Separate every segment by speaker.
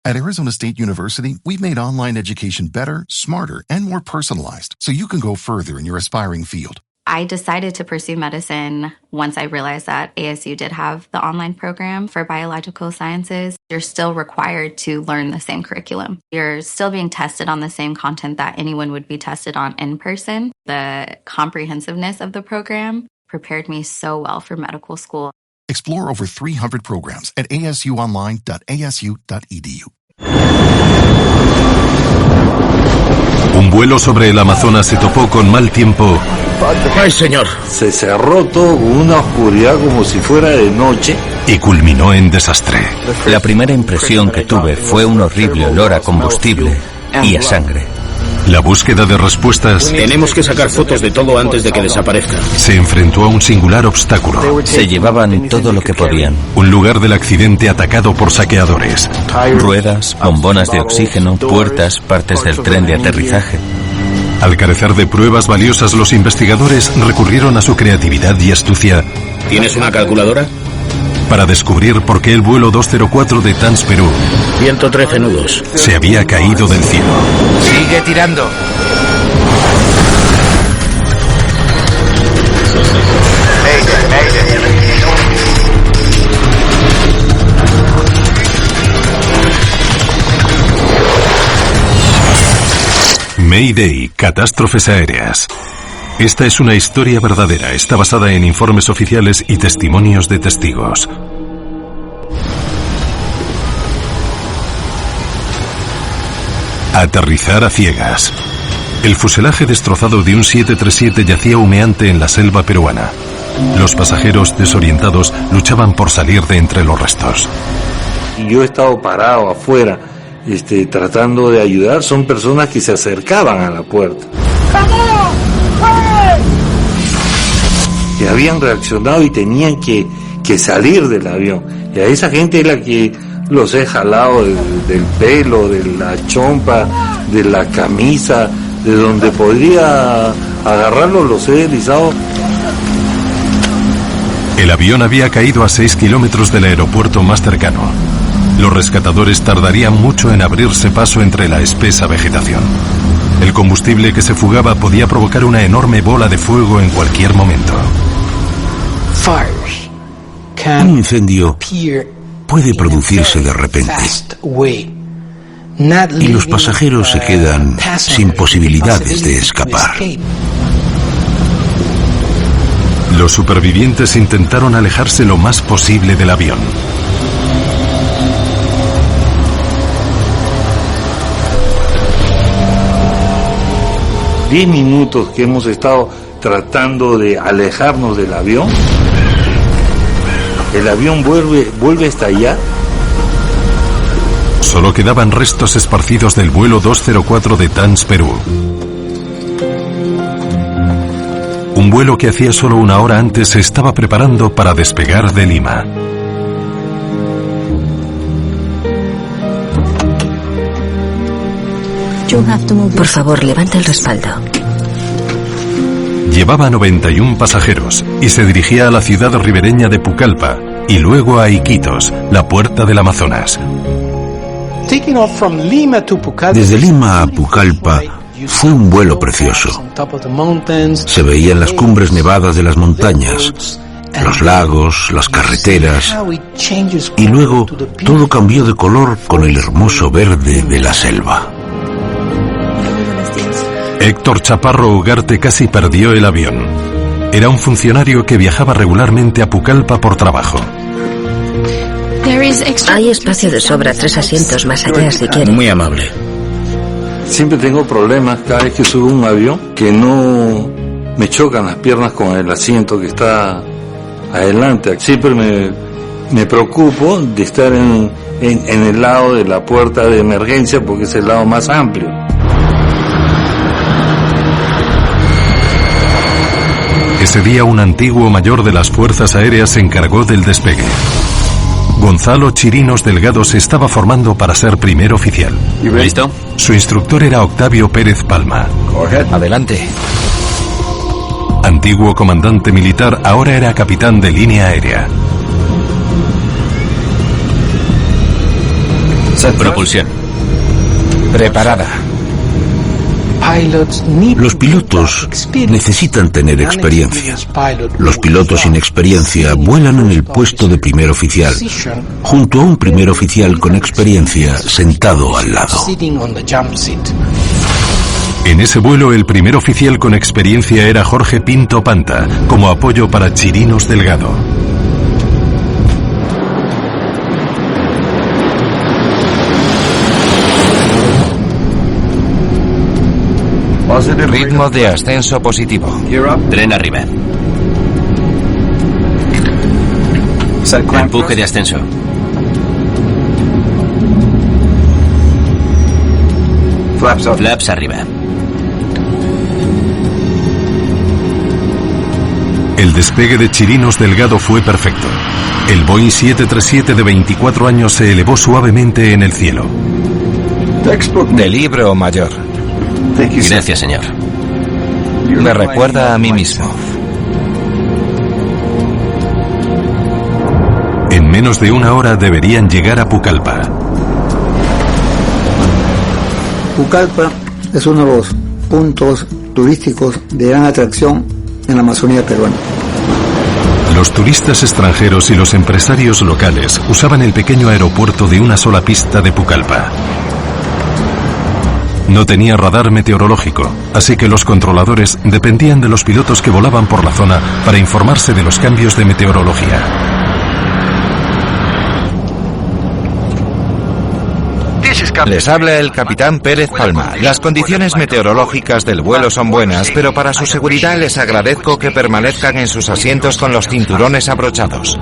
Speaker 1: At Arizona State University, we've made online education better, smarter, and more personalized, so you can go further in your aspiring field.
Speaker 2: I decided to pursue medicine once I realized that ASU did have the online program for biological sciences. You're still required to learn the same curriculum. You're still being tested on the same content that anyone would be tested on in person. The comprehensiveness of the program prepared me so well for medical school.
Speaker 1: Explore over 300 programs at asuonline.asu.edu.
Speaker 3: Un vuelo sobre el Amazonas se topó con mal tiempo.
Speaker 4: ¡Ay, señor!
Speaker 5: Se cerró todo con una oscuridad como si fuera de noche.
Speaker 3: Y culminó en desastre.
Speaker 4: La primera impresión que tuve fue un horrible olor a combustible y a sangre.
Speaker 3: La búsqueda de respuestas...
Speaker 4: Tenemos que sacar fotos de todo antes de que desaparezca.
Speaker 3: Se enfrentó a un singular obstáculo.
Speaker 4: Se llevaban todo lo que podían.
Speaker 3: Un lugar del accidente atacado por saqueadores.
Speaker 4: Ruedas, bombonas de oxígeno, puertas, partes del tren de aterrizaje.
Speaker 3: Al carecer de pruebas valiosas, los investigadores recurrieron a su creatividad y astucia.
Speaker 4: ¿Tienes una calculadora?
Speaker 3: Para descubrir por qué el vuelo 204 de TANS Perú
Speaker 4: 113 nudos.
Speaker 3: Se había caído del cielo.
Speaker 4: ¡Sigue tirando!
Speaker 3: Mayday, catástrofes aéreas. Esta es una historia verdadera. Está basada en informes oficiales y testimonios de testigos. Aterrizar a ciegas. El fuselaje destrozado de un 737 yacía humeante en la selva peruana. Los pasajeros, desorientados, luchaban por salir de entre los restos.
Speaker 5: Yo he estado parado afuera, tratando de ayudar. Son personas que se acercaban a la puerta. Que habían reaccionado y tenían que salir del avión. Y a esa gente es la que los he jalado del pelo, de la chompa, de la camisa, de donde podría agarrarlos, los he deslizado.
Speaker 3: El avión había caído a 6 kilómetros del aeropuerto más cercano. Los rescatadores tardarían mucho en abrirse paso entre la espesa vegetación. El combustible que se fugaba podía provocar una enorme bola de fuego en cualquier momento.
Speaker 6: Un incendio puede producirse de repente y los pasajeros se quedan sin posibilidades de escapar.
Speaker 3: Los supervivientes intentaron alejarse lo más posible del avión.
Speaker 5: Diez minutos que hemos estado tratando de alejarnos del avión. El avión vuelve a estallar.
Speaker 3: Solo quedaban restos esparcidos del vuelo 204 de TANS Perú. Un vuelo que hacía solo una hora antes se estaba preparando para despegar de Lima.
Speaker 7: Por favor, levanta el respaldo.
Speaker 3: Llevaba 91 pasajeros y se dirigía a la ciudad ribereña de Pucallpa y luego a Iquitos, la puerta del Amazonas.
Speaker 6: Desde Lima a Pucallpa fue un vuelo precioso. Se veían las cumbres nevadas de las montañas, los lagos, las carreteras, y luego todo cambió de color con el hermoso verde de la selva.
Speaker 3: Héctor Chaparro Ugarte casi perdió el avión. Era un funcionario que viajaba regularmente a Pucallpa por trabajo.
Speaker 7: Hay espacio de sobra, 3 asientos más allá si quieren.
Speaker 4: Muy amable.
Speaker 5: Siempre tengo problemas cada vez que subo un avión, que no me chocan las piernas con el asiento que está adelante. Siempre me preocupo de estar en el lado de la puerta de emergencia porque es el lado más amplio.
Speaker 3: Ese día un antiguo mayor de las Fuerzas Aéreas se encargó del despegue. Gonzalo Chirinos Delgado se estaba formando para ser primer oficial.
Speaker 4: ¿Listo?
Speaker 3: Su instructor era Octavio Pérez Palma.
Speaker 4: Adelante.
Speaker 3: Antiguo comandante militar, ahora era capitán de línea aérea.
Speaker 4: Propulsión.
Speaker 8: Preparada.
Speaker 6: Los pilotos necesitan tener experiencia. Los pilotos sin experiencia vuelan en el puesto de primer oficial, junto a un primer oficial con experiencia sentado al lado.
Speaker 3: En ese vuelo, el primer oficial con experiencia era Jorge Pinto Panta, como apoyo para Chirinos Delgado.
Speaker 8: Ritmo de ascenso positivo.
Speaker 4: Tren arriba. Empuje de ascenso. Flaps arriba.
Speaker 3: El despegue de Chirinos Delgado fue perfecto. El Boeing 737 de 24 años se elevó suavemente en el cielo.
Speaker 8: De libro mayor.
Speaker 4: Gracias, señor.
Speaker 8: Me recuerda a mí mismo.
Speaker 3: En menos de una hora deberían llegar a Pucallpa.
Speaker 9: Pucallpa es uno de los puntos turísticos de gran atracción en la Amazonía peruana.
Speaker 3: Los turistas extranjeros y los empresarios locales usaban el pequeño aeropuerto de una sola pista de Pucallpa. No tenía radar meteorológico, así que los controladores dependían de los pilotos que volaban por la zona para informarse de los cambios de meteorología.
Speaker 8: Les habla el capitán Pérez Palma. Las condiciones meteorológicas del vuelo son buenas, pero para su seguridad les agradezco que permanezcan en sus asientos con los cinturones abrochados.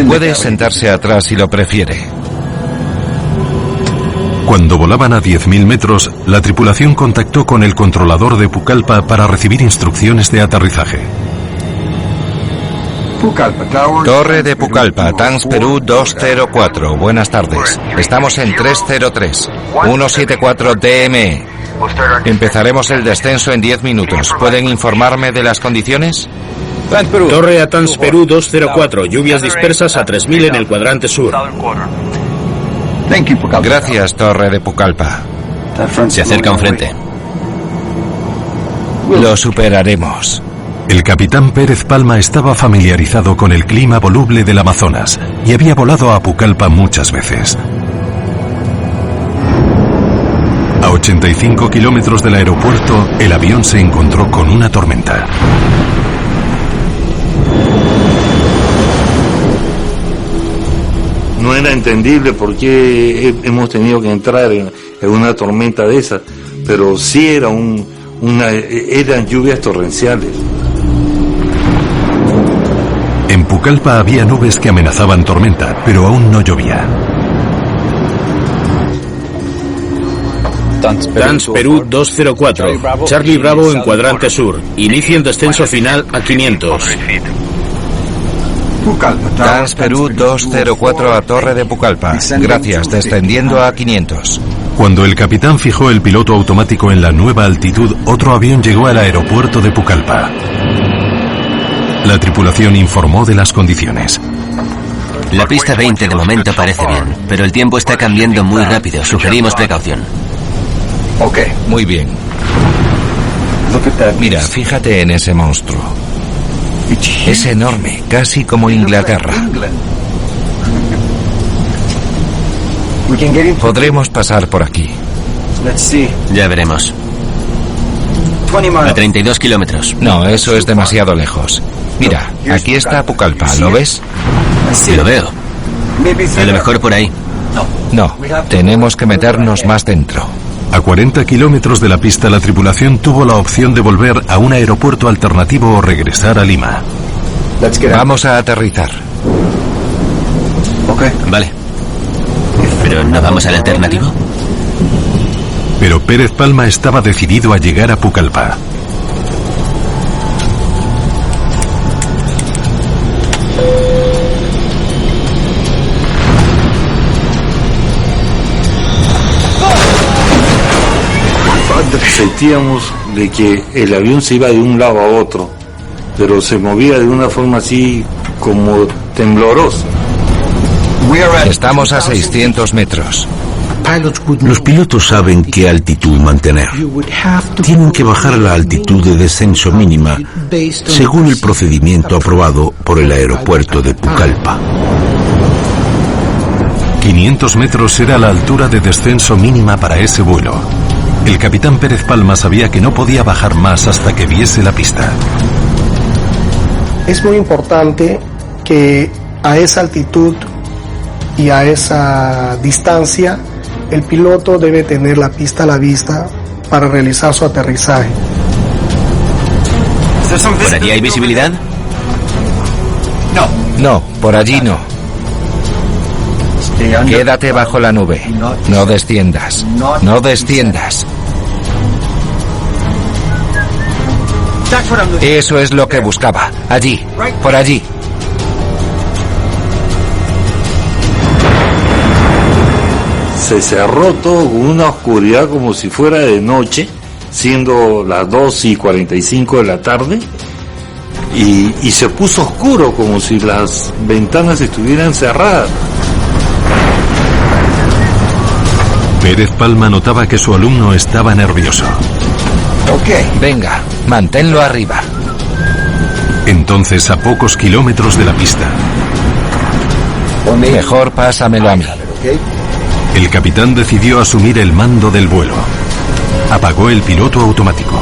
Speaker 8: Puede sentarse atrás si lo prefiere.
Speaker 3: Cuando volaban a 10.000 metros, la tripulación contactó con el controlador de Pucallpa para recibir instrucciones de aterrizaje.
Speaker 8: Torre de Pucallpa, TANS Perú 204. Buenas tardes. Estamos en 303, 174 DME. Empezaremos el descenso en 10 minutos. ¿Pueden informarme de las condiciones?
Speaker 10: Torre a TANS Perú 204, lluvias dispersas a 3000 en el cuadrante sur.
Speaker 8: Gracias, Torre de Pucallpa.
Speaker 4: Se acerca un frente.
Speaker 8: Lo superaremos.
Speaker 3: El capitán Pérez Palma estaba familiarizado con el clima voluble del Amazonas y había volado a Pucallpa muchas veces. A 85 kilómetros del aeropuerto, el avión se encontró con una tormenta.
Speaker 5: No era entendible por qué hemos tenido que entrar en una tormenta de esas, pero sí eran lluvias torrenciales.
Speaker 3: En Pucallpa había nubes que amenazaban tormenta, pero aún no llovía.
Speaker 10: TANS Perú 204, Charlie Bravo en cuadrante sur. Inicien descenso final a 500.
Speaker 8: TANS Perú 204 a Torre de Pucallpa. Gracias, descendiendo a 500.
Speaker 3: Cuando el capitán fijó el piloto automático en la nueva altitud, otro avión llegó al aeropuerto de Pucallpa. La tripulación informó de las condiciones.
Speaker 4: La pista 20 de momento parece bien, pero el tiempo está cambiando muy rápido. Sugerimos precaución.
Speaker 8: Muy bien. Mira, fíjate en ese monstruo. Es enorme, casi como Inglaterra. Podremos pasar por aquí.
Speaker 4: Ya veremos. A 32 kilómetros.
Speaker 8: No, eso es demasiado lejos. Mira, aquí está Pucallpa, ¿lo ves?
Speaker 4: Lo veo. A lo mejor por ahí.
Speaker 8: No, tenemos que meternos más dentro.
Speaker 3: A 40 kilómetros de la pista, la tripulación tuvo la opción de volver a un aeropuerto alternativo o regresar a Lima.
Speaker 8: Vamos a aterrizar.
Speaker 4: Vale. ¿Pero no vamos al alternativo?
Speaker 3: Pero Pérez Palma estaba decidido a llegar a Pucallpa.
Speaker 5: Sentíamos de que el avión se iba de un lado a otro pero se movía de una forma así como temblorosa.
Speaker 8: Estamos a 600 metros.
Speaker 6: Los pilotos saben qué altitud mantener. Tienen que bajar la altitud de descenso mínima según el procedimiento aprobado por el aeropuerto de Pucallpa.
Speaker 3: 500 metros era la altura de descenso mínima para ese vuelo. El capitán Pérez Palma sabía que no podía bajar más hasta que viese la pista.
Speaker 11: Es muy importante que a esa altitud y a esa distancia el piloto debe tener la pista a la vista para realizar su aterrizaje.
Speaker 12: ¿Por allí hay visibilidad?
Speaker 8: No, por allí no. Quédate bajo la nube. No desciendas. No desciendas. Eso es lo que buscaba. Allí, por allí.
Speaker 5: Se cerró todo con una oscuridad como si fuera de noche, siendo las 2:45 de la tarde, y se puso oscuro como si las ventanas estuvieran cerradas.
Speaker 3: Pérez Palma notaba que su alumno estaba nervioso.
Speaker 8: Venga, manténlo arriba.
Speaker 3: Entonces, a pocos kilómetros de la pista,
Speaker 8: Mejor pásamelo a mí.
Speaker 3: el capitán decidió asumir el mando del vuelo. Apagó el piloto automático.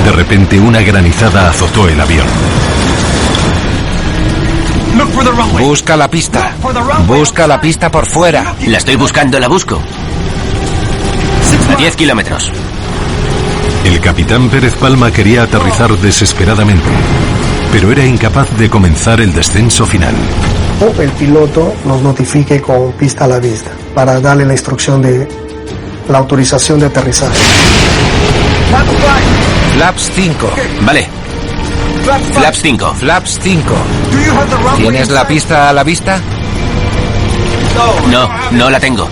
Speaker 3: De repente, una granizada azotó el avión.
Speaker 8: Busca la pista. Busca la pista por fuera.
Speaker 12: La estoy buscando, la busco. A 10 kilómetros.
Speaker 3: El capitán Pérez Palma quería aterrizar desesperadamente, pero era incapaz de comenzar el descenso final.
Speaker 11: El piloto nos notifique con pista a la vista para darle la instrucción de la autorización de aterrizaje.
Speaker 8: Flaps 5.
Speaker 12: Vale. Flaps 5.
Speaker 8: Flaps 5. ¿Tienes la pista a la vista?
Speaker 12: No, no la tengo.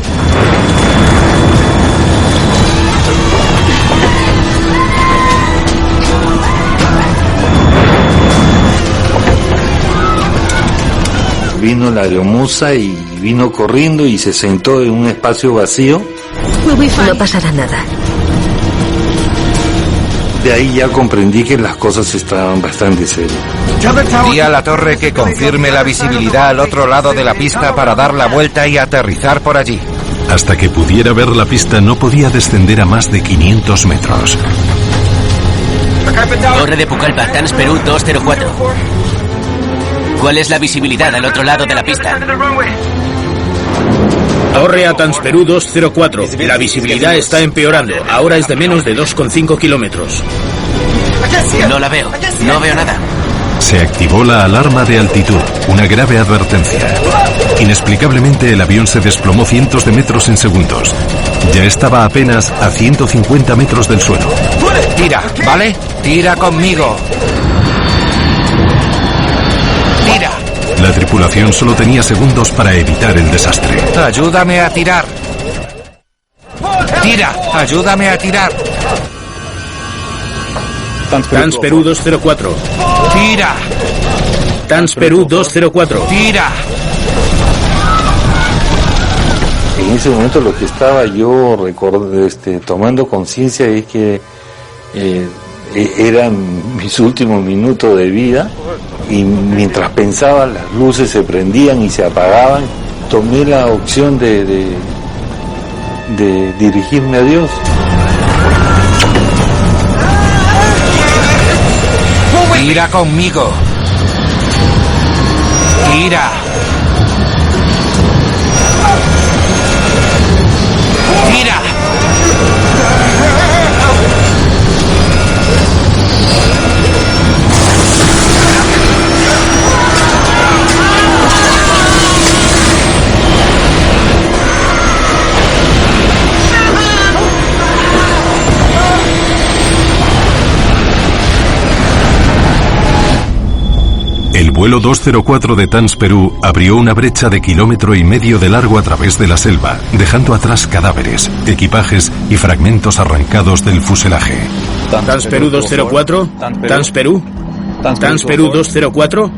Speaker 5: Vino la aeromoza y vino corriendo y se sentó en un espacio vacío.
Speaker 7: No pasará nada.
Speaker 5: De ahí ya comprendí que las cosas estaban bastante serias.
Speaker 8: Di a la torre que confirme la visibilidad al otro lado de la pista para dar la vuelta y aterrizar por allí.
Speaker 3: Hasta que pudiera ver la pista, no podía descender a más de 500 metros.
Speaker 12: Torre de Pucallpa, TANS Perú 204. ¿Cuál es la visibilidad al otro lado de la pista?
Speaker 10: Torre a TANS Perú 204. La visibilidad está empeorando. Ahora es de menos de 2,5 kilómetros.
Speaker 12: No la veo. No veo nada.
Speaker 3: Se activó la alarma de altitud, una grave advertencia. Inexplicablemente, el avión se desplomó cientos de metros en segundos. Ya estaba apenas a 150 metros del suelo.
Speaker 8: Tira, ¿vale? Tira conmigo. Tira.
Speaker 3: La tripulación solo tenía segundos para evitar el desastre.
Speaker 8: Ayúdame a tirar. Tira, ayúdame a tirar.
Speaker 10: TANS Perú 204.
Speaker 8: Tira.
Speaker 10: TANS Perú 204.
Speaker 8: Tira.
Speaker 5: En ese momento lo que estaba yo tomando conciencia es que eran mis últimos minutos de vida, y mientras pensaba las luces se prendían y se apagaban. Tomé la opción de dirigirme a Dios.
Speaker 8: Tira conmigo. Tira. Tira.
Speaker 3: El vuelo 204 de TANS Perú abrió una brecha de 1,5 kilómetros de largo a través de la selva, dejando atrás cadáveres, equipajes y fragmentos arrancados del fuselaje.
Speaker 10: TANS Perú 204, TANS Perú, TANS Perú 204.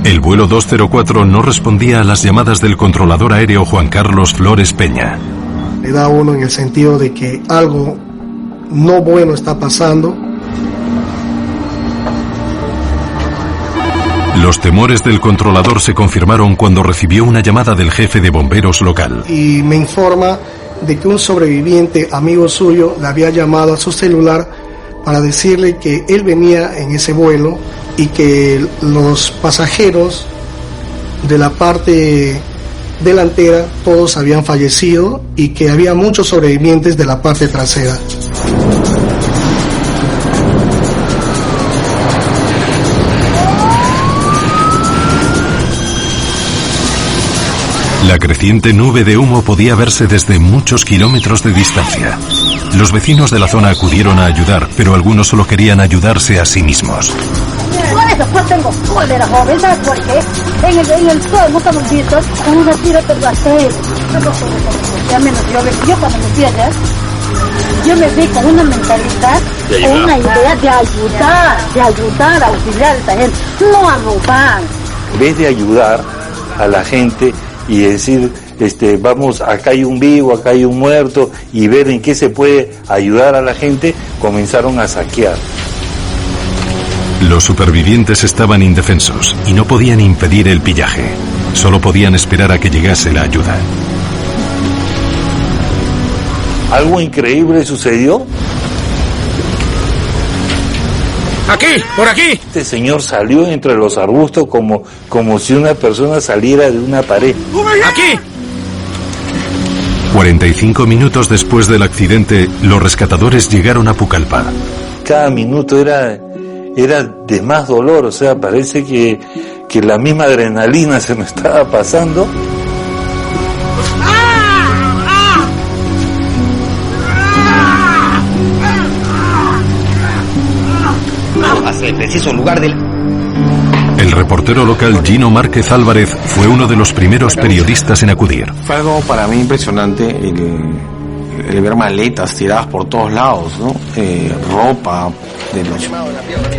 Speaker 3: El vuelo 204 no respondía a las llamadas del controlador aéreo Juan Carlos Flores Peña.
Speaker 11: Le da a uno en el sentido de que algo no bueno está pasando.
Speaker 3: Los temores del controlador se confirmaron cuando recibió una llamada del jefe de bomberos local.
Speaker 11: Y me informa de que un sobreviviente, amigo suyo, le había llamado a su celular para decirle que él venía en ese vuelo y que los pasajeros de la parte delantera todos habían fallecido y que había muchos sobrevivientes de la parte trasera.
Speaker 3: La creciente nube de humo podía verse desde muchos kilómetros de distancia. Los vecinos de la zona acudieron a ayudar, pero algunos solo querían ayudarse a sí mismos.
Speaker 13: Por eso yo tengo cólera, joven, ¿sabes por qué? En el sol nunca hemos visto un retiro terracero. Ya menos yo cuando me fui allá, yo me vi con una mentalidad, con una idea de ayudar, a auxiliar a esta gente, no a robar.
Speaker 5: En vez de ayudar a la gente y decir, vamos, acá hay un vivo, acá hay un muerto, y ver en qué se puede ayudar a la gente, comenzaron a saquear.
Speaker 3: Los supervivientes estaban indefensos y no podían impedir el pillaje. Solo podían esperar a que llegase la ayuda.
Speaker 5: Algo increíble sucedió.
Speaker 10: ¡Aquí! ¡Por aquí!
Speaker 5: Este señor salió entre los arbustos como si una persona saliera de una pared.
Speaker 10: ¡Aquí!
Speaker 3: 45 minutos después del accidente, los rescatadores llegaron a Pucallpa.
Speaker 5: Cada minuto era de más dolor, o sea, parece que la misma adrenalina se me estaba pasando.
Speaker 14: Hacia el preciso lugar del...
Speaker 3: El reportero local Gino Márquez Álvarez fue uno de los primeros periodistas en acudir.
Speaker 15: Fue algo para mí impresionante el ver maletas tiradas por todos lados, ¿no? Ropa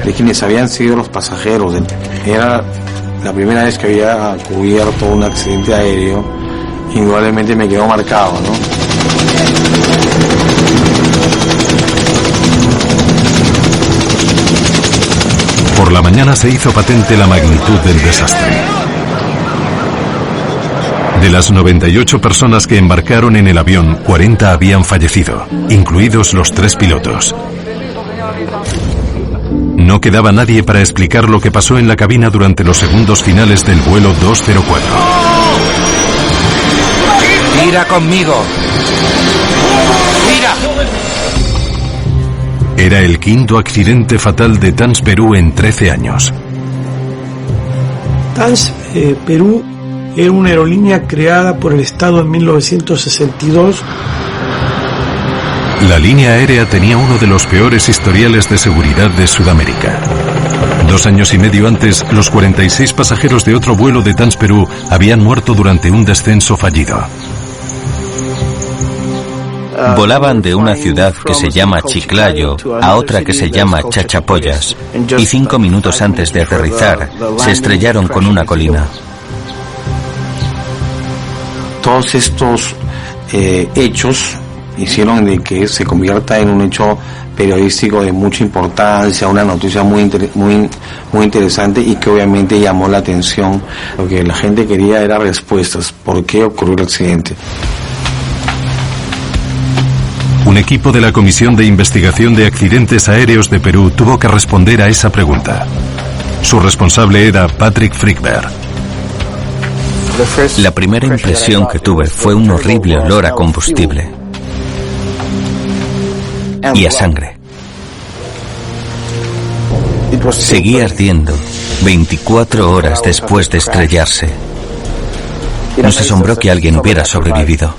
Speaker 15: de quienes habían sido los pasajeros. Era la primera vez que había cubierto un accidente aéreo. Indudablemente me quedó marcado, ¿no?
Speaker 3: Por la mañana se hizo patente la magnitud del desastre. De las 98 personas que embarcaron en el avión, 40 habían fallecido, incluidos los 3 pilotos. No quedaba nadie para explicar lo que pasó en la cabina durante los segundos finales del vuelo 204.
Speaker 8: ¡Mira conmigo! ¡Mira!
Speaker 3: Era el quinto accidente fatal de TANS Perú en 13 años.
Speaker 11: TANS Perú era una aerolínea creada por el Estado en 1962.
Speaker 3: La línea aérea tenía uno de los peores historiales de seguridad de Sudamérica. 2 años y medio antes, los 46 pasajeros de otro vuelo de TANS Perú habían muerto durante un descenso fallido.
Speaker 4: Volaban de una ciudad que se llama Chiclayo a otra que se llama Chachapoyas, y 5 minutos antes de aterrizar se estrellaron con una colina.
Speaker 15: Todos estos hechos hicieron de que se convierta en un hecho periodístico de mucha importancia, una noticia muy interesante y que obviamente llamó la atención. Lo que la gente quería era respuestas. ¿Por qué ocurrió el accidente?
Speaker 3: Un equipo de la Comisión de Investigación de Accidentes Aéreos de Perú tuvo que responder a esa pregunta. Su responsable era Patrick Frickberg.
Speaker 4: La primera impresión que tuve fue un horrible olor a combustible y a sangre. Seguía ardiendo 24 horas después de estrellarse. Nos asombró que alguien hubiera sobrevivido.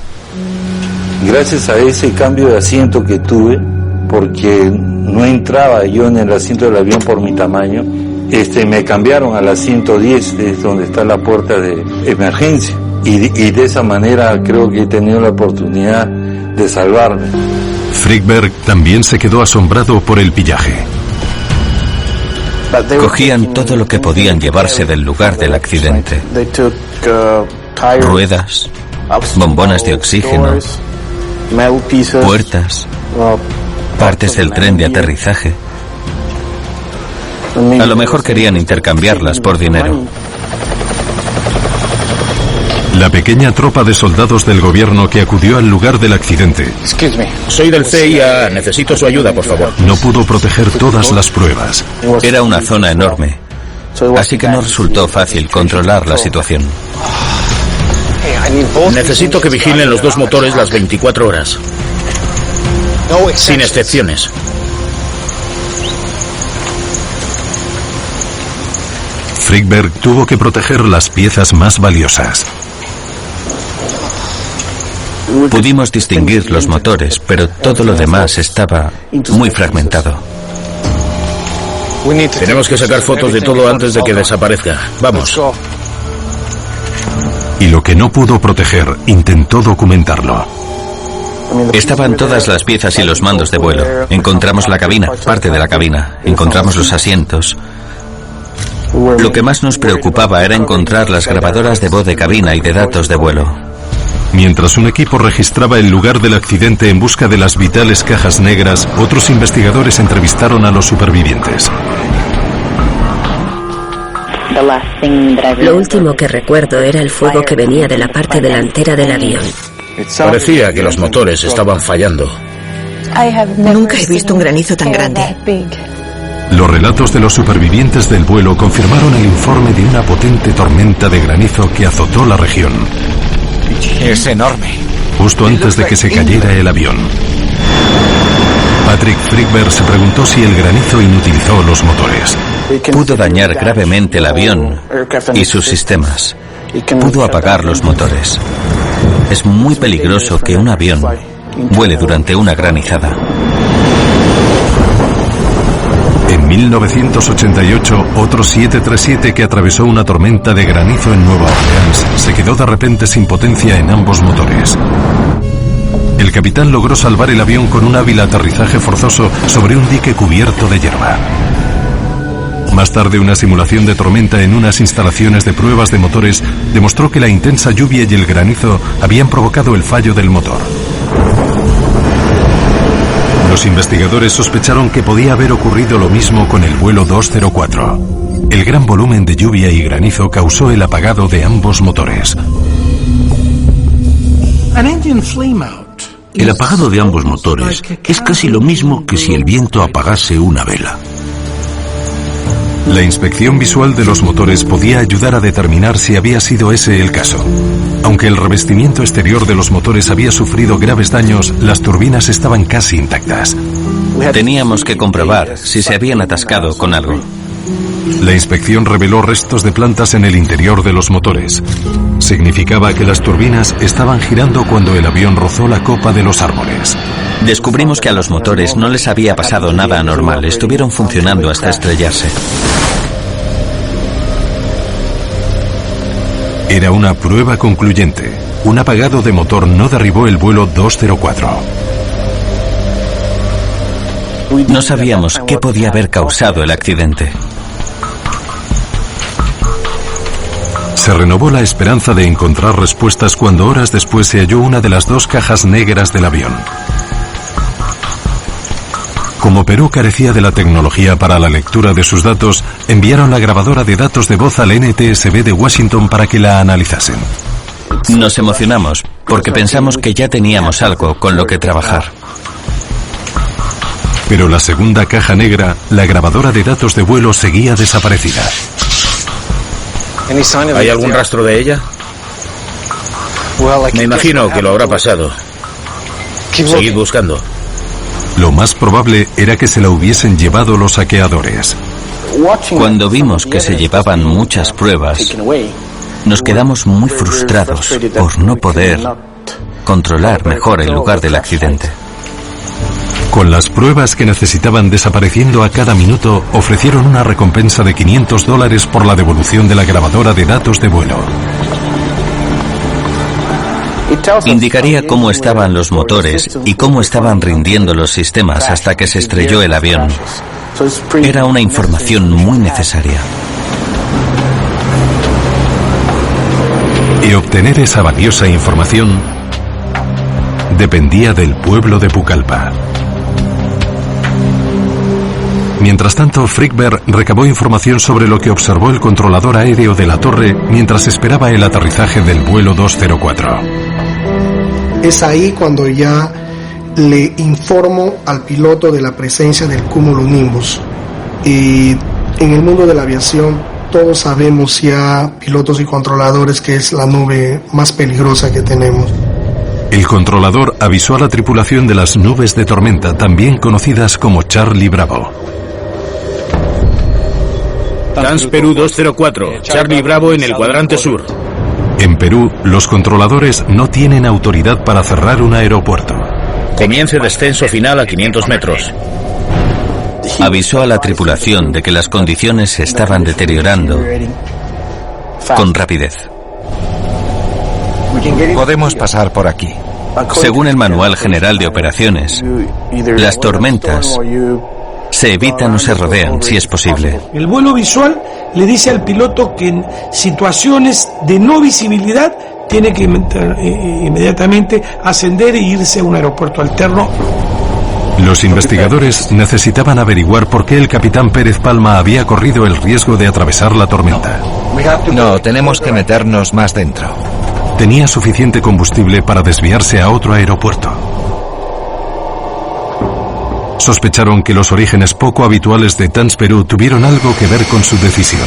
Speaker 5: Gracias a ese cambio de asiento que tuve, porque no entraba yo en el asiento del avión por mi tamaño, me cambiaron a la 110, es donde está la puerta de emergencia. Y de esa manera creo que he tenido la oportunidad de salvarme.
Speaker 3: Frykberg también se quedó asombrado por el pillaje.
Speaker 4: Cogían todo lo que podían llevarse del lugar del accidente. Ruedas, bombonas de oxígeno, puertas, partes del tren de aterrizaje. A lo mejor querían intercambiarlas por dinero.
Speaker 3: La pequeña tropa de soldados del gobierno que acudió al lugar del accidente.
Speaker 10: Soy del CIA, necesito su ayuda, por favor.
Speaker 3: No pudo proteger todas las pruebas.
Speaker 4: Era una zona enorme, así que no resultó fácil controlar la situación.
Speaker 10: Necesito que vigilen los dos motores las 24 horas. Sin excepciones.
Speaker 3: Frykberg tuvo que proteger las piezas más valiosas.
Speaker 4: Pudimos distinguir los motores, pero todo lo demás estaba muy fragmentado.
Speaker 10: Tenemos que sacar fotos de todo antes de que desaparezca. Vamos.
Speaker 3: Y lo que no pudo proteger, intentó documentarlo.
Speaker 4: Estaban todas las piezas y los mandos de vuelo. Encontramos la cabina, parte de la cabina. Encontramos los asientos. Lo que más nos preocupaba era encontrar las grabadoras de voz de cabina y de datos de vuelo.
Speaker 3: Mientras un equipo registraba el lugar del accidente en busca de las vitales cajas negras, otros investigadores entrevistaron a los supervivientes.
Speaker 7: Lo último que recuerdo era el fuego que venía de la parte delantera del avión.
Speaker 10: Parecía que los motores estaban fallando.
Speaker 16: Nunca he visto un granizo tan grande.
Speaker 3: Los relatos de los supervivientes del vuelo confirmaron el informe de una potente tormenta de granizo que azotó la región.
Speaker 8: Es enorme.
Speaker 3: Justo antes de que se cayera el avión. Patrick Frykberg se preguntó si el granizo inutilizó los motores.
Speaker 4: Pudo dañar gravemente el avión y sus sistemas. Pudo apagar los motores. Es muy peligroso que un avión vuele durante una granizada.
Speaker 3: En 1988, otro 737 que atravesó una tormenta de granizo en Nueva Orleans se quedó de repente sin potencia en ambos motores. El capitán logró salvar el avión con un hábil aterrizaje forzoso sobre un dique cubierto de hierba. Más tarde, una simulación de tormenta en unas instalaciones de pruebas de motores demostró que la intensa lluvia y el granizo habían provocado el fallo del motor. Los investigadores sospecharon que podía haber ocurrido lo mismo con el vuelo 204. El gran volumen de lluvia y granizo causó el apagado de ambos motores.
Speaker 6: El apagado de ambos motores es casi lo mismo que si el viento apagase una vela.
Speaker 3: La inspección visual de los motores podía ayudar a determinar si había sido ese el caso. Aunque el revestimiento exterior de los motores había sufrido graves daños, las turbinas estaban casi intactas.
Speaker 4: Teníamos que comprobar si se habían atascado con algo.
Speaker 3: La inspección reveló restos de plantas en el interior de los motores. Significaba que las turbinas estaban girando cuando el avión rozó la copa de los árboles.
Speaker 4: Descubrimos que a los motores no les había pasado nada anormal, estuvieron funcionando hasta estrellarse.
Speaker 3: Era una prueba concluyente. Un apagado de motor no derribó el vuelo 204.
Speaker 4: No sabíamos qué podía haber causado el accidente.
Speaker 3: Se renovó la esperanza de encontrar respuestas cuando horas después se halló una de las dos cajas negras del avión. Como Perú carecía de la tecnología para la lectura de sus datos, enviaron la grabadora de datos de voz al NTSB de Washington para que la analizasen.
Speaker 4: Nos emocionamos porque pensamos que ya teníamos algo con lo que trabajar.
Speaker 3: Pero la segunda caja negra, la grabadora de datos de vuelo, seguía desaparecida.
Speaker 10: ¿Hay algún rastro de ella? Me imagino que lo habrá pasado. Seguid buscando.
Speaker 3: Lo más probable era que se la hubiesen llevado los saqueadores.
Speaker 4: Cuando vimos que se llevaban muchas pruebas, nos quedamos muy frustrados por no poder controlar mejor el lugar del accidente.
Speaker 3: Con las pruebas que necesitaban desapareciendo a cada minuto, ofrecieron una recompensa de $500 por la devolución de la grabadora de datos de vuelo.
Speaker 4: Indicaría cómo estaban los motores y cómo estaban rindiendo los sistemas hasta que se estrelló el avión. Era una información muy necesaria.
Speaker 3: Y obtener esa valiosa información dependía del pueblo de Pucallpa. Mientras tanto, Frykberg recabó información sobre lo que observó el controlador aéreo de la torre mientras esperaba el aterrizaje del vuelo 204.
Speaker 11: Es ahí cuando ya le informo al piloto de la presencia del cumulonimbus. Y en el mundo de la aviación todos sabemos ya, pilotos y controladores, que es la nube más peligrosa que tenemos.
Speaker 3: El controlador avisó a la tripulación de las nubes de tormenta, también conocidas como Charlie Bravo.
Speaker 10: TANS Perú 204, Charlie Bravo en el cuadrante sur.
Speaker 3: En Perú, los controladores no tienen autoridad para cerrar un aeropuerto.
Speaker 10: Comience descenso final a 500 metros.
Speaker 4: Avisó a la tripulación de que las condiciones se estaban deteriorando con rapidez.
Speaker 8: Podemos pasar por aquí.
Speaker 4: Según el Manual General de Operaciones, las tormentas se evitan o se rodean si es posible.
Speaker 17: El vuelo visual le dice al piloto que en situaciones de no visibilidad tiene que inmediatamente ascender e irse a un aeropuerto alterno.
Speaker 3: Los investigadores necesitaban averiguar por qué el capitán Pérez Palma había corrido el riesgo de atravesar la tormenta.
Speaker 8: No, tenemos que meternos más dentro.
Speaker 3: Tenía suficiente combustible para desviarse a otro aeropuerto. Sospecharon que los orígenes poco habituales de TANS Perú tuvieron algo que ver con su decisión.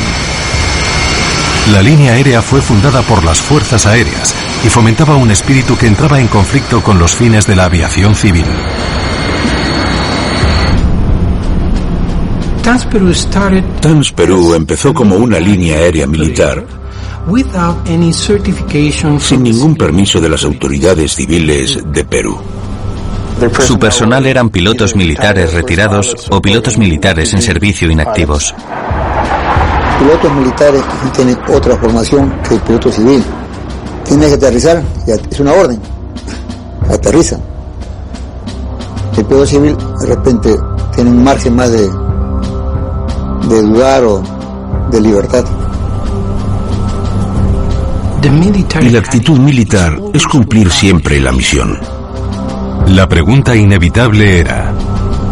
Speaker 3: La línea aérea fue fundada por las fuerzas aéreas y fomentaba un espíritu que entraba en conflicto con los fines de la aviación civil.
Speaker 6: TANS Perú empezó como una línea aérea militar sin ningún permiso de las autoridades civiles de Perú.
Speaker 4: Su personal eran pilotos militares retirados o pilotos militares en servicio inactivos.
Speaker 9: Pilotos militares que tienen otra formación que el piloto civil. Tiene que aterrizar, ya es una orden. Aterriza. El piloto civil de repente tiene un margen más de dudar o de libertad.
Speaker 6: Y la actitud militar es cumplir siempre la misión.
Speaker 3: La pregunta inevitable era: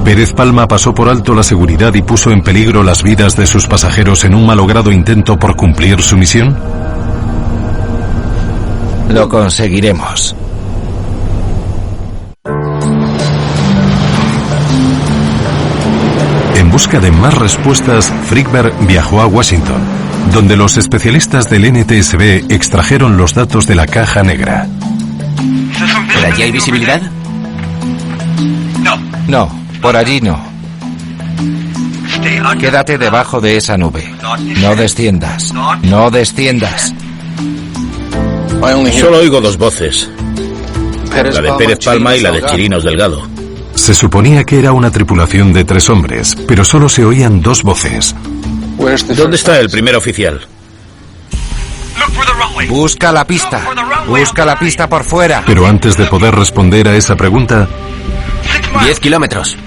Speaker 3: ¿Pérez Palma pasó por alto la seguridad y puso en peligro las vidas de sus pasajeros en un malogrado intento por cumplir su misión?
Speaker 8: Lo conseguiremos.
Speaker 3: En busca de más respuestas, Frykberg viajó a Washington, donde los especialistas del NTSB extrajeron los datos de la caja negra.
Speaker 12: ¿Por allí hay visibilidad?
Speaker 8: No, por allí no. Quédate debajo de esa nube. No desciendas. No desciendas.
Speaker 10: Solo oigo dos voces. La de Pérez Palma y la de Chirinos Delgado.
Speaker 3: Se suponía que era una tripulación de 3 hombres, pero solo se oían 2 voces.
Speaker 10: ¿Dónde está el primer oficial?
Speaker 8: Busca la pista. Busca la pista por fuera.
Speaker 3: Pero antes de poder responder a esa pregunta...
Speaker 12: 10 kilómetros.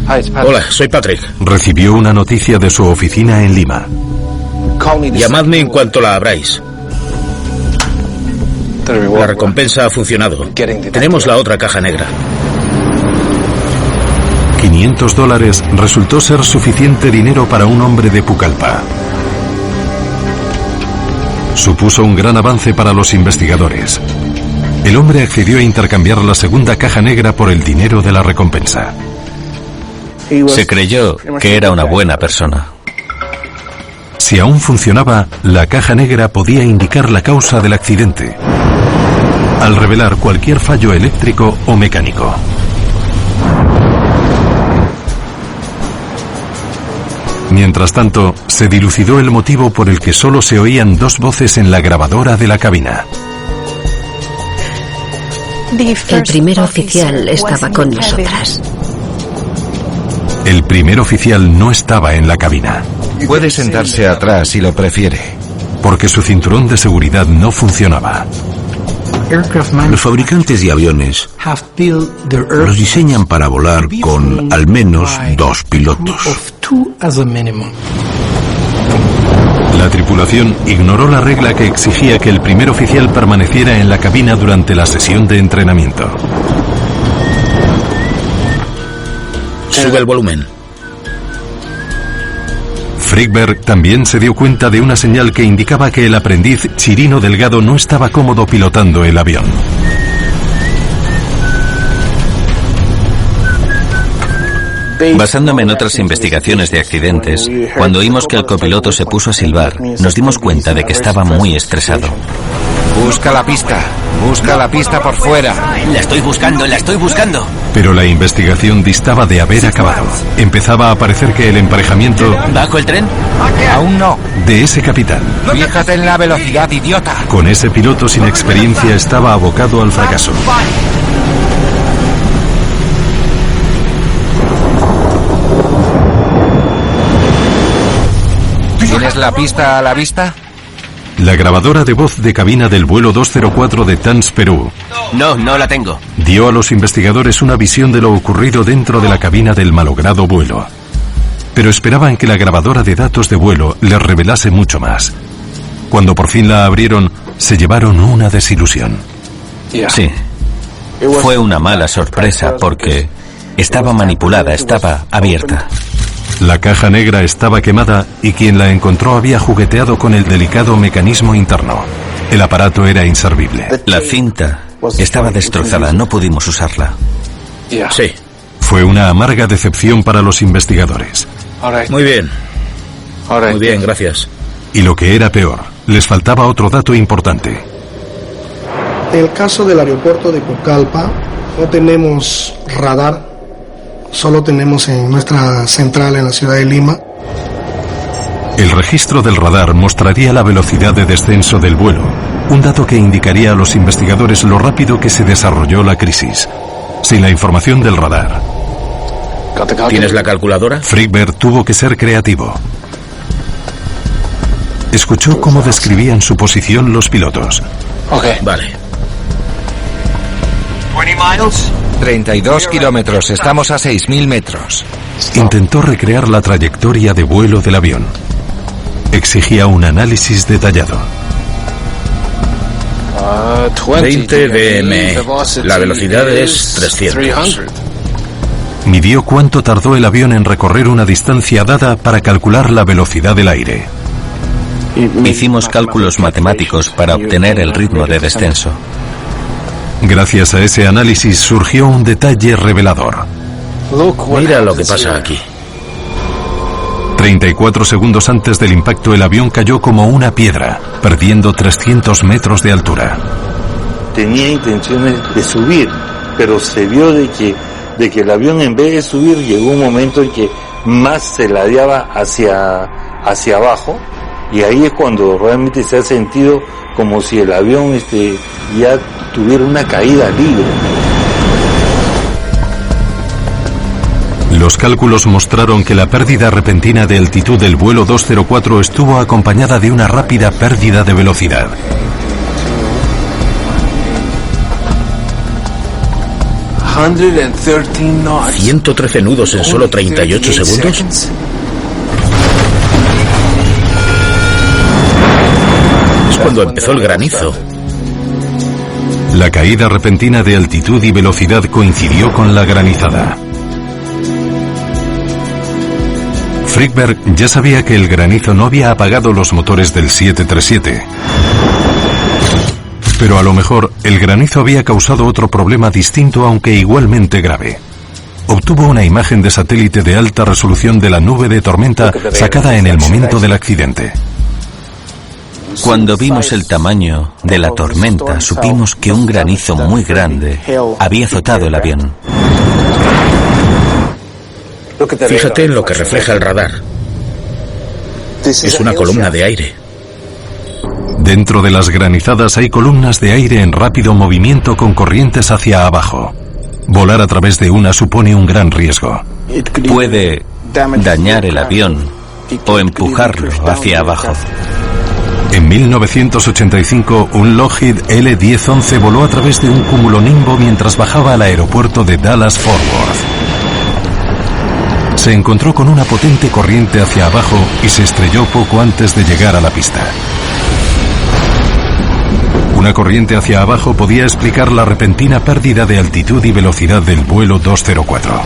Speaker 10: Hola, soy Patrick.
Speaker 3: Recibió una noticia de su oficina en Lima.
Speaker 10: Llamadme en cuanto la abráis. La recompensa ha funcionado. Tenemos la otra caja negra.
Speaker 3: $500 resultó ser suficiente dinero para un hombre de Pucallpa. Supuso un gran avance para los investigadores. El hombre accedió a intercambiar la segunda caja negra por el dinero de la recompensa.
Speaker 4: Se creyó que era una buena persona.
Speaker 3: Si aún funcionaba, la caja negra podía indicar la causa del accidente, al revelar cualquier fallo eléctrico o mecánico. Mientras tanto, se dilucidó el motivo por el que solo se oían 2 voces en la grabadora de la cabina.
Speaker 7: El primer oficial estaba con nosotras.
Speaker 3: El primer oficial no estaba en la cabina.
Speaker 8: Puede sentarse atrás si lo prefiere.
Speaker 3: Porque su cinturón de seguridad no funcionaba.
Speaker 6: Los fabricantes de aviones los diseñan para volar con al menos 2 pilotos.
Speaker 3: La tripulación ignoró la regla que exigía que el primer oficial permaneciera en la cabina durante la sesión de entrenamiento.
Speaker 10: Sube el volumen.
Speaker 3: Frigberg también se dio cuenta de una señal que indicaba que el aprendiz Chirino Delgado no estaba cómodo pilotando el avión.
Speaker 4: Basándome en otras investigaciones de accidentes, cuando oímos que el copiloto se puso a silbar, nos dimos cuenta de que estaba muy estresado.
Speaker 8: Busca la pista por fuera.
Speaker 12: La estoy buscando.
Speaker 3: Pero la investigación distaba de haber acabado. Empezaba a parecer que el emparejamiento...
Speaker 12: ¿Bajo el tren?
Speaker 8: Aún no.
Speaker 3: De ese capitán.
Speaker 8: Fíjate en la velocidad, idiota.
Speaker 3: Con ese piloto sin experiencia estaba abocado al fracaso.
Speaker 8: ¿Tienes la pista a la vista?
Speaker 3: La grabadora de voz de cabina del vuelo 204 de TANS Perú.
Speaker 12: No la tengo.
Speaker 3: Dio a los investigadores una visión de lo ocurrido dentro de la cabina del malogrado vuelo. Pero esperaban que la grabadora de datos de vuelo les revelase mucho más. Cuando por fin la abrieron, se llevaron una desilusión.
Speaker 4: Sí. Fue una mala sorpresa porque estaba manipulada, estaba abierta.
Speaker 3: La caja negra estaba quemada y quien la encontró había jugueteado con el delicado mecanismo interno. El aparato era inservible.
Speaker 4: La cinta estaba destrozada, no pudimos usarla.
Speaker 10: Sí.
Speaker 3: Fue una amarga decepción para los investigadores.
Speaker 10: Muy bien, gracias.
Speaker 3: Y lo que era peor, les faltaba otro dato importante.
Speaker 11: En el caso del aeropuerto de Pucallpa, no tenemos radar. Solo tenemos en nuestra central en la ciudad de Lima.
Speaker 3: El registro del radar mostraría la velocidad de descenso del vuelo, un dato que indicaría a los investigadores lo rápido que se desarrolló la crisis. Sin la información del radar.
Speaker 10: ¿Tienes la calculadora?
Speaker 3: Frigberg tuvo que ser creativo. Escuchó cómo describían su posición los pilotos.
Speaker 10: Vale.
Speaker 8: 32 kilómetros, estamos a 6.000 metros.
Speaker 3: Intentó recrear la trayectoria de vuelo del avión. Exigía un análisis detallado.
Speaker 10: 20 dm. La velocidad es 300.
Speaker 3: Midió cuánto tardó el avión en recorrer una distancia dada para calcular la velocidad del aire.
Speaker 4: Hicimos cálculos matemáticos para obtener el ritmo de descenso.
Speaker 3: Gracias a ese análisis surgió un detalle revelador.
Speaker 10: Mira lo que pasa aquí.
Speaker 3: 34 segundos antes del impacto, el avión cayó como una piedra, perdiendo 300 metros de altura.
Speaker 5: Tenía intenciones de subir, pero se vio de que el avión, en vez de subir, llegó un momento en que más se ladeaba hacia abajo, y ahí es cuando realmente se ha sentido como si el avión ya tuviera una caída libre.
Speaker 3: Los cálculos mostraron que la pérdida repentina de altitud del vuelo 204 estuvo acompañada de una rápida pérdida de velocidad.
Speaker 10: ¿113 nudos en solo 38 segundos? Es cuando empezó el granizo.
Speaker 3: La caída repentina de altitud y velocidad coincidió con la granizada. Frigberg ya sabía que el granizo no había apagado los motores del 737. Pero a lo mejor el granizo había causado otro problema distinto, aunque igualmente grave. Obtuvo una imagen de satélite de alta resolución de la nube de tormenta sacada en el momento del accidente.
Speaker 4: Cuando vimos el tamaño de la tormenta, supimos que un granizo muy grande había azotado el avión.
Speaker 10: Fíjate en lo que refleja el radar. Es una columna de aire.
Speaker 3: Dentro de las granizadas hay columnas de aire en rápido movimiento con corrientes hacia abajo. Volar a través de una supone un gran riesgo.
Speaker 4: Puede dañar el avión o empujarlo hacia abajo.
Speaker 3: En 1985, un Lockheed L-1011 voló a través de un cumulonimbo mientras bajaba al aeropuerto de Dallas-Fort Worth. Se encontró con una potente corriente hacia abajo y se estrelló poco antes de llegar a la pista. Una corriente hacia abajo podía explicar la repentina pérdida de altitud y velocidad del vuelo 204.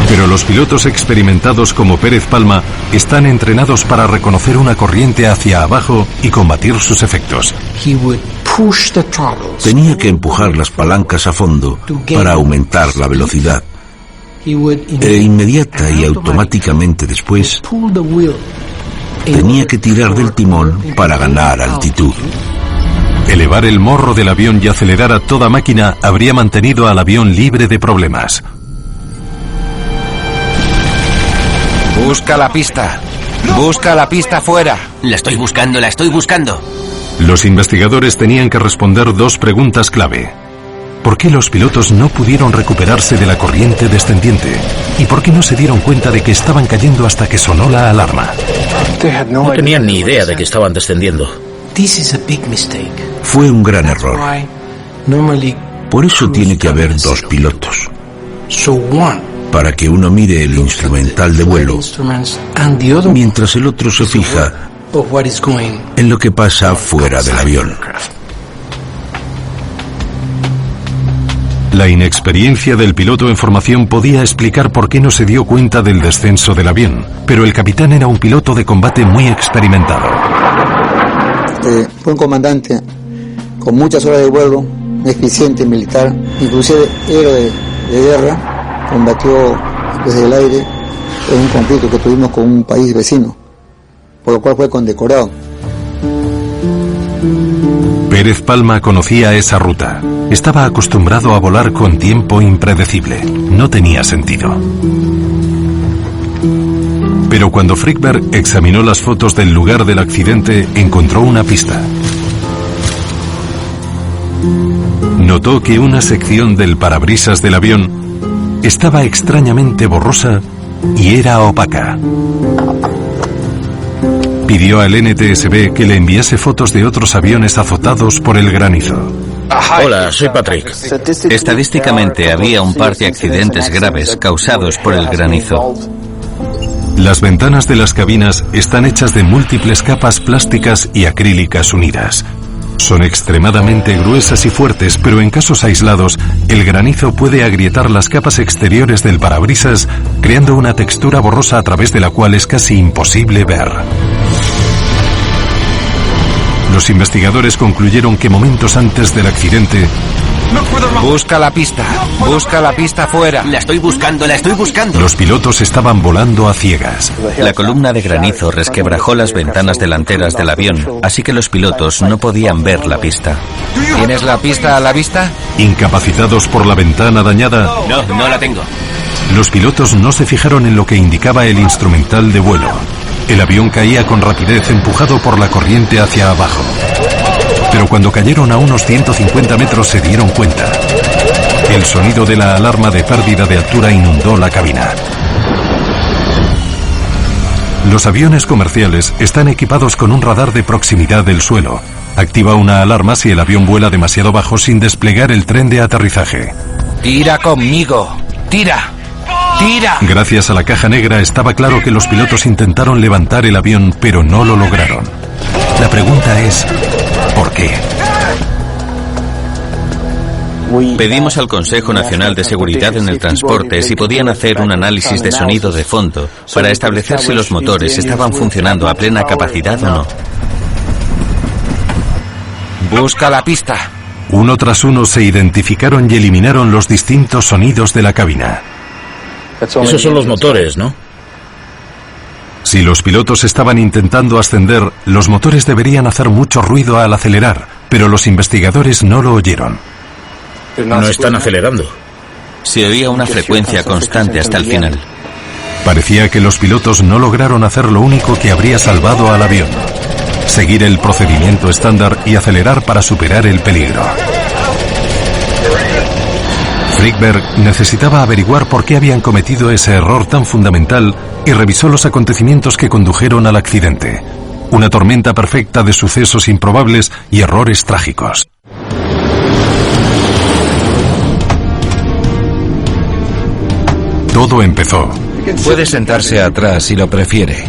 Speaker 3: Pero los pilotos experimentados como Pérez Palma están entrenados para reconocer una corriente hacia abajo y combatir sus efectos.
Speaker 6: Tenía que empujar las palancas a fondo para aumentar la velocidad. E inmediata y automáticamente después, tenía que tirar del timón para ganar altitud.
Speaker 3: Elevar el morro del avión y acelerar a toda máquina habría mantenido al avión libre de problemas.
Speaker 8: Busca la pista. Busca la pista fuera.
Speaker 12: La estoy buscando.
Speaker 3: Los investigadores tenían que responder dos preguntas clave. ¿Por qué los pilotos no pudieron recuperarse de la corriente descendiente? ¿Y por qué no se dieron cuenta de que estaban cayendo hasta que sonó la alarma?
Speaker 10: No tenían ni idea de que estaban descendiendo.
Speaker 6: Fue un gran error. Por eso tiene que haber dos pilotos. Para que uno mire el instrumental de vuelo, mientras el otro se fija en lo que pasa fuera del avión.
Speaker 3: La inexperiencia del piloto en formación podía explicar por qué no se dio cuenta del descenso del avión, pero el capitán era un piloto de combate muy experimentado.
Speaker 9: Fue un comandante con muchas horas de vuelo, eficiente militar, inclusive héroe de guerra, combatió desde el aire en un conflicto que tuvimos con un país vecino, por lo cual fue condecorado.
Speaker 3: Pérez Palma conocía esa ruta. Estaba acostumbrado a volar con tiempo impredecible. No tenía sentido. Pero cuando Frickberg examinó las fotos del lugar del accidente, encontró una pista. Notó que una sección del parabrisas del avión estaba extrañamente borrosa y era opaca. Pidió al NTSB que le enviase fotos de otros aviones azotados por el granizo.
Speaker 10: Hola, soy Patrick.
Speaker 4: Estadísticamente había un par de accidentes graves causados por el granizo.
Speaker 3: Las ventanas de las cabinas están hechas de múltiples capas plásticas y acrílicas unidas. Son extremadamente gruesas y fuertes, pero en casos aislados, el granizo puede agrietar las capas exteriores del parabrisas, creando una textura borrosa a través de la cual es casi imposible ver. Los investigadores concluyeron que momentos antes del accidente...
Speaker 8: Busca la pista fuera.
Speaker 12: La estoy buscando.
Speaker 3: Los pilotos estaban volando a ciegas.
Speaker 4: La columna de granizo resquebrajó las ventanas delanteras del avión, así que los pilotos no podían ver la pista.
Speaker 8: ¿Tienes la pista a la vista?
Speaker 3: Incapacitados por la ventana dañada...
Speaker 12: No la tengo.
Speaker 3: Los pilotos no se fijaron en lo que indicaba el instrumental de vuelo. El avión caía con rapidez, empujado por la corriente hacia abajo. Pero cuando cayeron a unos 150 metros se dieron cuenta. El sonido de la alarma de pérdida de altura inundó la cabina. Los aviones comerciales están equipados con un radar de proximidad del suelo. Activa una alarma si el avión vuela demasiado bajo sin desplegar el tren de aterrizaje.
Speaker 8: Tira conmigo. Tira.
Speaker 3: Gracias a la caja negra estaba claro que los pilotos intentaron levantar el avión, pero no lo lograron. La pregunta es, ¿por qué?
Speaker 4: Pedimos al Consejo Nacional de Seguridad en el Transporte si podían hacer un análisis de sonido de fondo para establecer si los motores estaban funcionando a plena capacidad o no.
Speaker 8: Busca la pista.
Speaker 3: Uno tras uno se identificaron y eliminaron los distintos sonidos de la cabina.
Speaker 10: Esos son los motores, ¿no?
Speaker 3: Si los pilotos estaban intentando ascender, los motores deberían hacer mucho ruido al acelerar, pero los investigadores no lo oyeron.
Speaker 10: No están acelerando.
Speaker 4: Se oía una frecuencia constante hasta el final.
Speaker 3: Parecía que los pilotos no lograron hacer lo único que habría salvado al avión. seguir el procedimiento estándar y acelerar para superar el peligro. Frykberg necesitaba averiguar por qué habían cometido ese error tan fundamental y revisó los acontecimientos que condujeron al accidente. Una tormenta perfecta de sucesos improbables y errores trágicos. Todo empezó.
Speaker 8: Puede sentarse atrás si lo prefiere.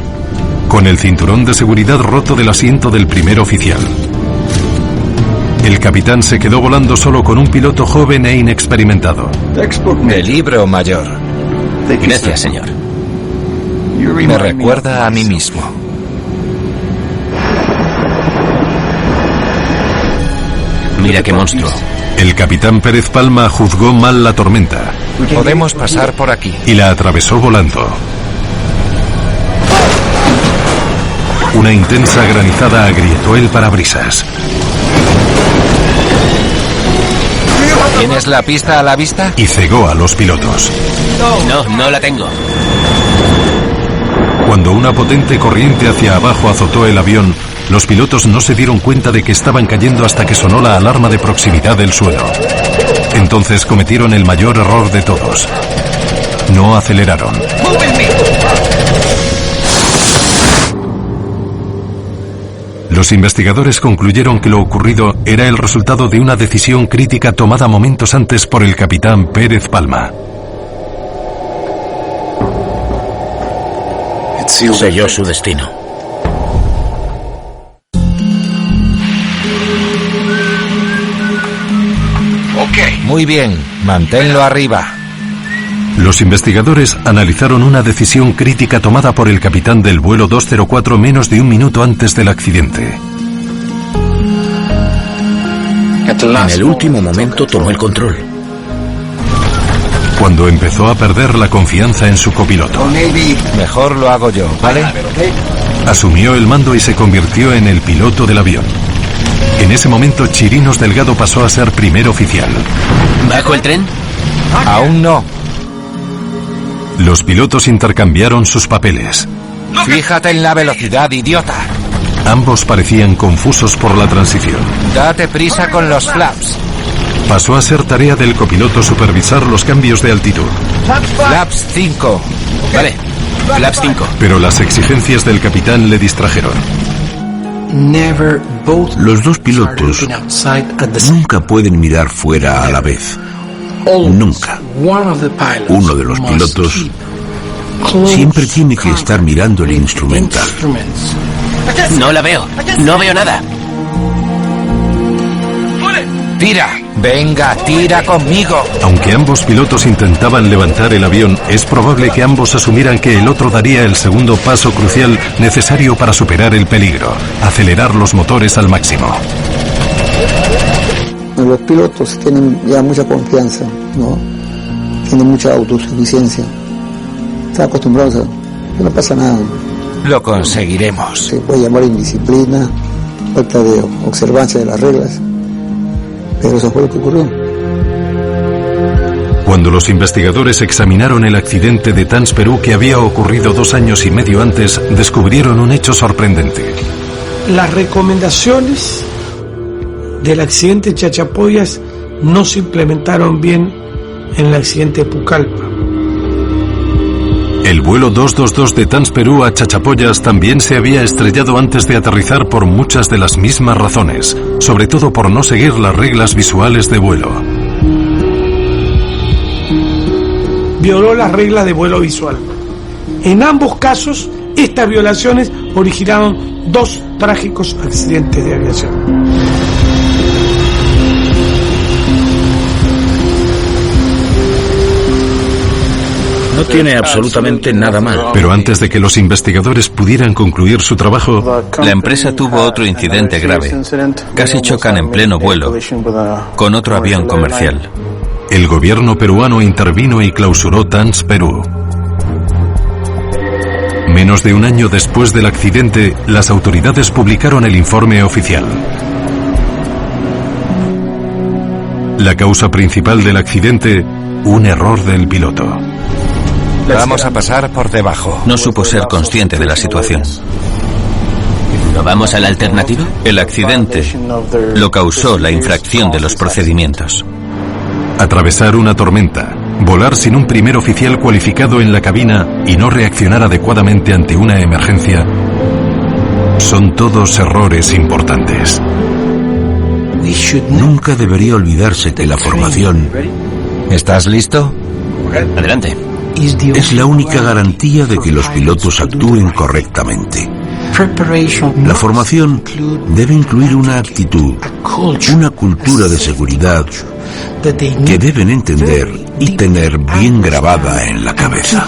Speaker 3: Con el cinturón de seguridad roto del asiento del primer oficial. El capitán se quedó volando solo con un piloto joven e inexperimentado.
Speaker 8: De libro mayor.
Speaker 12: Gracias, señor.
Speaker 8: Me recuerda a mí mismo.
Speaker 12: Mira qué monstruo.
Speaker 3: El capitán Pérez Palma juzgó mal la tormenta.
Speaker 8: Podemos pasar por aquí.
Speaker 3: Y la atravesó volando. Una intensa granizada agrietó el parabrisas.
Speaker 8: ¿Tienes la pista a la vista?
Speaker 3: Y cegó a los pilotos.
Speaker 12: No la tengo.
Speaker 3: Cuando una potente corriente hacia abajo azotó el avión, los pilotos no se dieron cuenta de que estaban cayendo hasta que sonó la alarma de proximidad del suelo. Entonces cometieron el mayor error de todos. No aceleraron. Los investigadores concluyeron que lo ocurrido era el resultado de una decisión crítica tomada momentos antes por el capitán Pérez Palma.
Speaker 10: Selló su destino.
Speaker 8: Muy bien, manténlo arriba.
Speaker 3: Los investigadores analizaron una decisión crítica tomada por el capitán del vuelo 204 menos de un minuto antes del accidente.
Speaker 10: En el último momento tomó el control.
Speaker 3: Cuando empezó a perder la confianza en su copiloto.
Speaker 8: Mejor lo hago yo, ¿vale?
Speaker 3: Asumió el mando y se convirtió en el piloto del avión. En ese momento, Chirinos Delgado pasó a ser primer oficial.
Speaker 12: ¿Bajo el tren?
Speaker 8: Aún no.
Speaker 3: Los pilotos intercambiaron sus papeles.
Speaker 8: Fíjate en la velocidad, idiota.
Speaker 3: Ambos parecían confusos por la transición.
Speaker 8: Date prisa con los flaps.
Speaker 3: Pasó a ser tarea del copiloto supervisar los cambios de altitud.
Speaker 8: Flaps 5.
Speaker 12: Vale, flaps 5.
Speaker 3: Pero las exigencias del capitán le distrajeron.
Speaker 6: Los dos pilotos nunca pueden mirar fuera a la vez. Nunca. Uno de los pilotos siempre tiene que estar mirando el instrumental.
Speaker 12: No la veo. No veo nada.
Speaker 8: Tira. Venga, tira conmigo.
Speaker 3: Aunque ambos pilotos intentaban levantar el avión, es probable que ambos asumieran que el otro daría el segundo paso crucial necesario para superar el peligro: acelerar los motores al máximo.
Speaker 9: Los pilotos tienen ya mucha confianza, ¿no? Tienen mucha autosuficiencia. Están acostumbrados a que no pasa nada.
Speaker 8: Lo conseguiremos.
Speaker 9: Se puede llamar indisciplina, falta de observancia de las reglas. Pero eso fue lo que ocurrió.
Speaker 3: Cuando los investigadores examinaron el accidente de TANS Perú que había ocurrido 2 años y medio antes, descubrieron un hecho sorprendente.
Speaker 17: Las recomendaciones del accidente de Chachapoyas no se implementaron bien en el accidente de Pucallpa.
Speaker 3: El vuelo 222 de TANS Perú a Chachapoyas también se había estrellado antes de aterrizar por muchas de las mismas razones, sobre todo por no seguir las reglas visuales de vuelo.
Speaker 17: Violó las reglas de vuelo visual. En ambos casos, estas violaciones originaron 2 trágicos accidentes de aviación.
Speaker 10: No tiene absolutamente nada mal.
Speaker 3: Pero antes de que los investigadores pudieran concluir su trabajo,
Speaker 4: la empresa tuvo otro incidente grave. Casi chocan en pleno vuelo con otro avión comercial.
Speaker 3: El gobierno peruano intervino y clausuró TANS Perú. Menos de un año después del accidente, las autoridades publicaron el informe oficial. La causa principal del accidente: un error del piloto.
Speaker 8: Vamos a pasar por debajo.
Speaker 4: No supo ser consciente de la situación.
Speaker 12: ¿No vamos a la alternativa?
Speaker 4: El accidente lo causó la infracción de los procedimientos.
Speaker 3: Atravesar una tormenta, volar sin un primer oficial cualificado en la cabina y no reaccionar adecuadamente ante una emergencia son todos errores importantes.
Speaker 6: Nunca debería olvidarse que la formación...
Speaker 8: ¿Estás listo?
Speaker 12: Adelante.
Speaker 6: Es la única garantía de que los pilotos actúen correctamente. La formación debe incluir una actitud, una cultura de seguridad que deben entender y tener bien grabada en la cabeza.